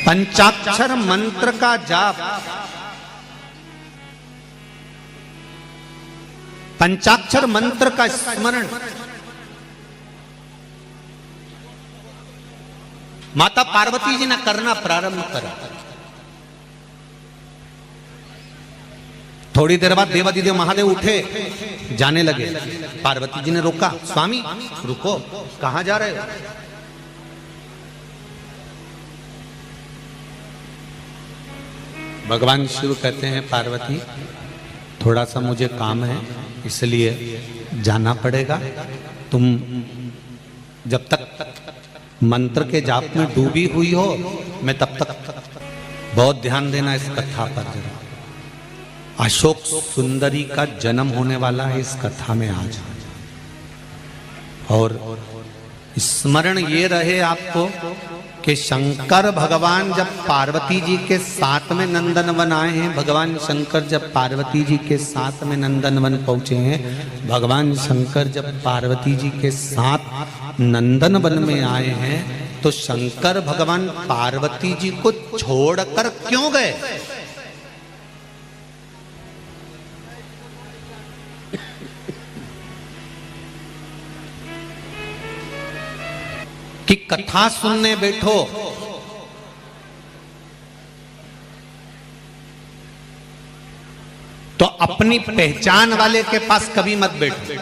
पंचाक्षर मंत्र का जाप, पंचाक्षर मंत्र का स्मरण माता पार्वती जी ने करना प्रारंभ करा। थोड़ी देर बाद देवादिदेव महादेव उठे, जाने लगे। पार्वती जी ने रोका, स्वामी रुको, कहां जा रहे हो? भगवान शिव कहते हैं, पार्वती थोड़ा सा मुझे काम है, इसलिए जाना पड़ेगा। तुम जब तक मंत्र के जाप में डूबी हुई हो, मैं तब तक बहुत ध्यान देना इस कथा पर जरा। अशोक सुंदरी का जन्म होने वाला है इस कथा में आज, और स्मरण ये रहे आपको कि शंकर भगवान जब पार्वती जी के साथ में नंदनवन आए हैं, भगवान शंकर जब पार्वती जी के साथ में नंदनवन पहुंचे हैं, भगवान शंकर जब पार्वती जी के साथ नंदनवन में आए हैं, तो शंकर भगवान पार्वती जी को छोड़कर क्यों गए? कि कथा सुनने बैठो तो अपनी पहचान वाले के पास कभी मत बैठो।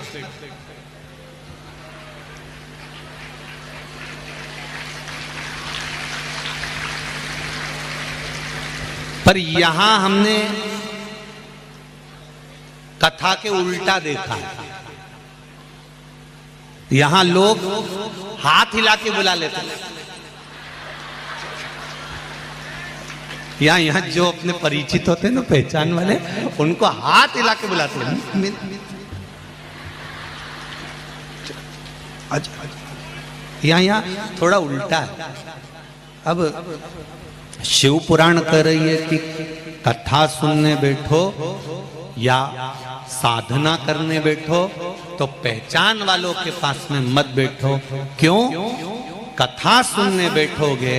पर यहां हमने कथा के उल्टा देखा है। यहां लोग हाथ हिला के बुला लेते हैं। यहाँ जो अपने परिचित होते हैं ना, पहचान वाले, उनको हाथ हिला के बुलाते हैं। यहाँ थोड़ा उल्टा है। अब शिव पुराण कह रही है कि कथा सुनने बैठो या साधना करने बैठो तो पहचान वालों के पास में मत बैठो। क्यों? कथा सुनने बैठोगे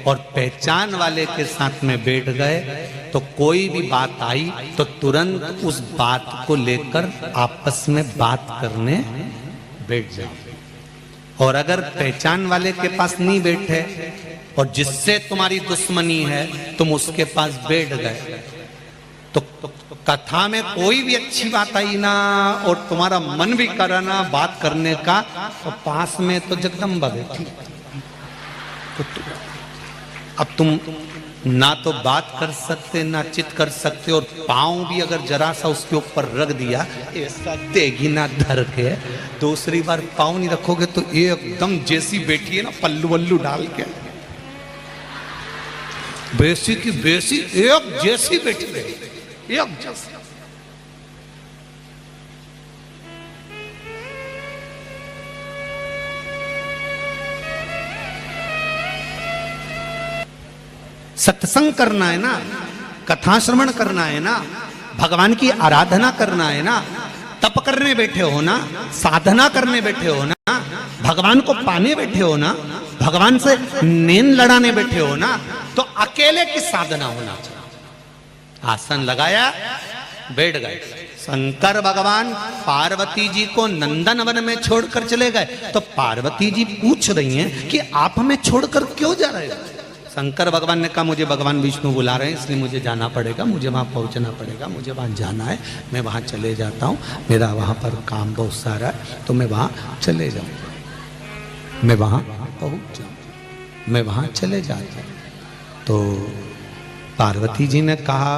और पहचान वाले के साथ में बैठ गए तो कोई भी बात आई तो तुरंत उस बात को लेकर आपस में बात करने बैठ जाओ। और अगर पहचान वाले के पास नहीं बैठे और जिससे तुम्हारी दुश्मनी है तुम उसके पास बैठ गए तो कथा में कोई भी अच्छी बात आई ना और तुम्हारा मन भी करा ना बात करने का, तो पास में तो जगदम्बा बैठी। तो अब तुम ना तो बात कर सकते ना चित कर सकते, और पाँव भी अगर जरा सा उसके ऊपर रख दिया ऐसा देगी ना धर के, दूसरी बार पाँव नहीं रखोगे तो ये एकदम जैसी बैठी है ना पल्लू वल्लू डाल के, बेसी की बेसी एक जैसी बैठी रही, एक जैसी। सत्संग करना है ना, कथा श्रवण करना है ना, भगवान की आराधना करना है ना, तप करने बैठे हो ना, साधना करने बैठे हो ना, भगवान को पाने बैठे हो ना, भगवान से नींद लड़ाने बैठे हो ना, तो अकेले की साधना होना चाहिए। आसन लगाया, बैठ गए। शंकर भगवान पार्वती जी को नंदनवन में छोड़कर चले गए तो पार्वती जी पूछ रही हैं कि आप हमें छोड़कर क्यों जा रहे हो? शंकर भगवान ने कहा मुझे भगवान विष्णु बुला रहे हैं इसलिए मुझे जाना पड़ेगा, मुझे वहां पहुंचना पड़ेगा, मुझे वहां जाना है, मैं वहां चले जाता हूं, मेरा वहां पर काम बहुत सारा है तो मैं वहां चले जाऊंगा, मैं वहां पहुंच जाऊंगा, मैं वहां चले जाता हूं। तो पार्वती जी ने कहा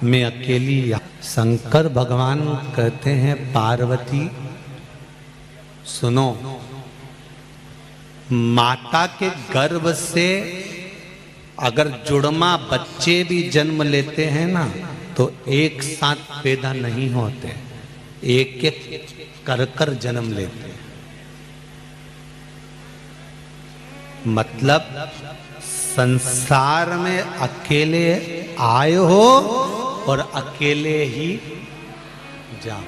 मैं अकेली। शंकर भगवान कहते हैं पार्वती सुनो, माता के गर्भ से अगर जुड़मा बच्चे भी जन्म लेते हैं ना तो एक साथ पैदा नहीं होते, एक एक कर कर जन्म लेते हैं। मतलब संसार में अकेले आए हो और अकेले ही जाओ,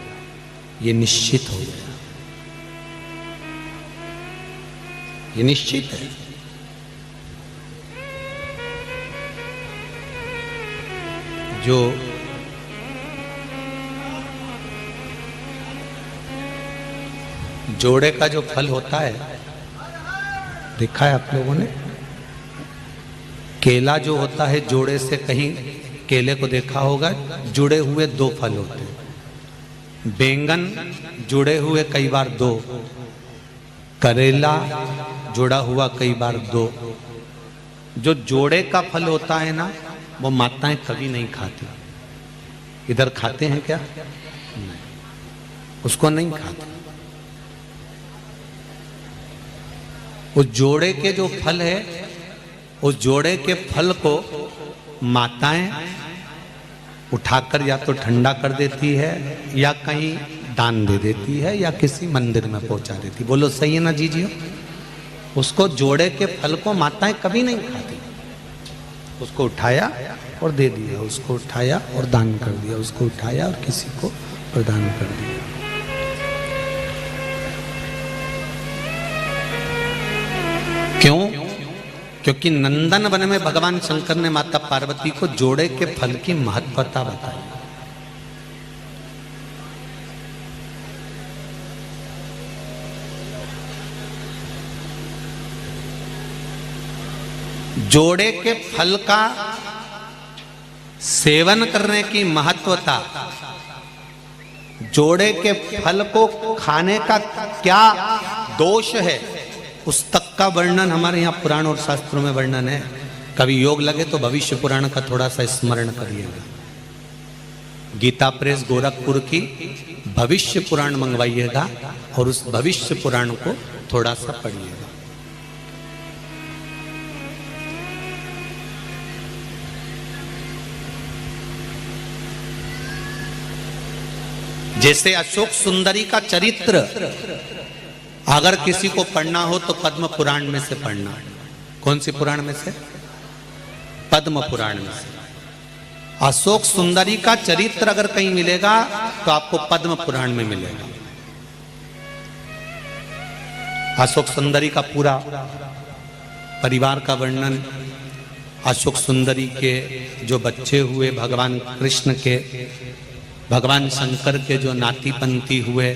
ये निश्चित हो गया, ये निश्चित है। जो जोड़े का जो फल होता है, देखा है आप लोगों ने? केला जो होता है जोड़े से, कहीं केले को देखा होगा, जुड़े हुए दो फल होते हैं। बैंगन जुड़े हुए कई बार दो, करेला जुड़ा हुआ कई बार दो। जो जोड़े का फल होता है ना, वो माताएं कभी नहीं खाती। इधर खाते हैं क्या? नहीं, उसको नहीं खाते। उस जोड़े के जो फल है, उस जोड़े के फल को माताएं उठाकर या तो ठंडा कर देती है, या कहीं दान दे देती है, या किसी मंदिर में पहुंचा देती। बोलो सही है ना जीजियो? उसको जोड़े के फल को माताएं कभी नहीं खाती। उसको उठाया और दे दिया, उसको उठाया और दान कर दिया, उसको उठाया और किसी को प्रदान कर दिया। क्यों? क्योंकि नंदन वन में भगवान शंकर ने माता पार्वती को जोड़े के फल की महत्वता बताई। जोड़े के फल का सेवन करने की महत्वता, जोड़े के फल को खाने का क्या दोष है, उस तक का वर्णन हमारे यहाँ पुराण और शास्त्रों में वर्णन है। कभी योग लगे तो भविष्य पुराण का थोड़ा सा स्मरण करिएगा। गीता प्रेस गोरखपुर की भविष्य पुराण मंगवाइएगा और उस भविष्य पुराण को थोड़ा सा पढ़िएगा। जैसे अशोक सुंदरी का चरित्र अगर किसी को पढ़ना हो तो पद्म पुराण में से पढ़ना। कौन सी पुराण में से? पद्म पुराण में से। अशोक सुंदरी का चरित्र अगर कहीं मिलेगा तो आपको पद्म पुराण में मिलेगा। अशोक सुंदरी का पूरा परिवार का वर्णन, अशोक सुंदरी के जो बच्चे हुए भगवान कृष्ण के, भगवान शंकर के जो नाती पंती हुए,